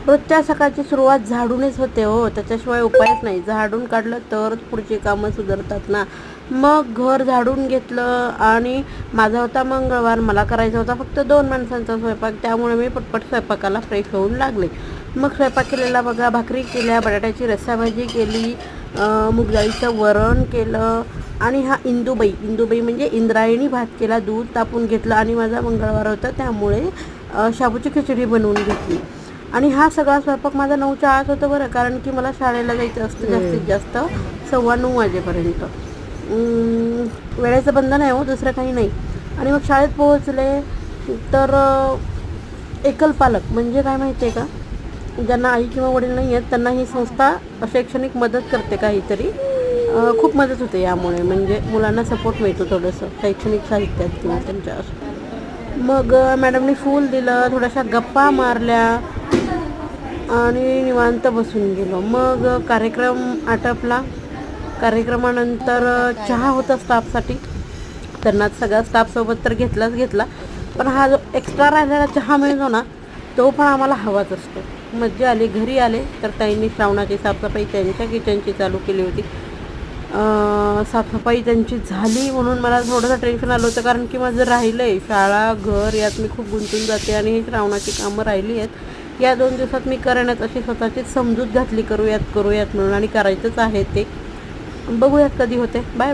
रोजच्या सकाळची सुरुवात झाडूनच होते हो, त्याच्याशिवाय उपायच नाही. झाडून काढलं तरच पुढची कामं सुधारतात ना. मग घर झाडून घेतलं आणि माझा होता मंगळवार, मला करायचा होता फक्त 2 माणसांचा स्वयंपाक, त्यामुळे मी पटपट स्वयंपाकाला फ्रेश होऊन लागले. मग स्वयंपाक केलेला बघा, भाकरी केल्या, बटाट्याची रस्साभाजी केली, मूग डाळीचं वरण केलं आणि हा इंदुबाई म्हणजे इंद्रायणी भात केला, दूध तापून घेतलं आणि माझा मंगळवार होता त्यामुळे शाबूची खिचडी बनवून घेतली. आणि हा सगळा स्वयंपाक माझा 9च्या आत होतं बरं, कारण की मला शाळेला जायचं असतं जास्तीत जास्त 9:15 वाजेपर्यंत. वेळेचं बंधन आहे हो, दुसरं काही नाही. आणि मग शाळेत पोहोचले तर एकल पालक म्हणजे काय माहिती आहे का, ज्यांना आई किंवा वडील नाही आहेत त्यांना ही संस्था शैक्षणिक मदत करते काहीतरी. खूप मदत होते यामुळे, म्हणजे मुलांना सपोर्ट मिळतो थोडंसं शैक्षणिक साहित्यात किंवा त्यांच्या असं. मग मॅडमनी फूल दिलं, थोड्याशा गप्पा मारल्या आणि निवांत बसून गेलो. मग कार्यक्रम आटपला. कार्यक्रमानंतर चहा होता स्टाफसाठी, त्यांना सगळ्या स्टाफसोबत तर घेतला, पण हा जो एक्स्ट्रा राहिलेला चहा मिळतो ना, तो पण आम्हाला हवाच असतो. मज्जा आली. घरी आले तर ताईंनी श्रावणाची साफसफाई त्यांच्या किचनची चालू केली होती. साफसफाई त्यांची झाली म्हणून मला थोडंसं टेन्शन आलं होतं, कारण की माझं राहिलं आहे शाळा घर, यात मी खूप गुंतून जाते आणि ही श्रावणाची कामं राहिली आहेत. या 2 दिवसात मी करेनच अशी स्वतःची समजूत घातली, करूयात म्हणून, आणि करायचंच आहे ते. बघूयात कधी होते. बाय.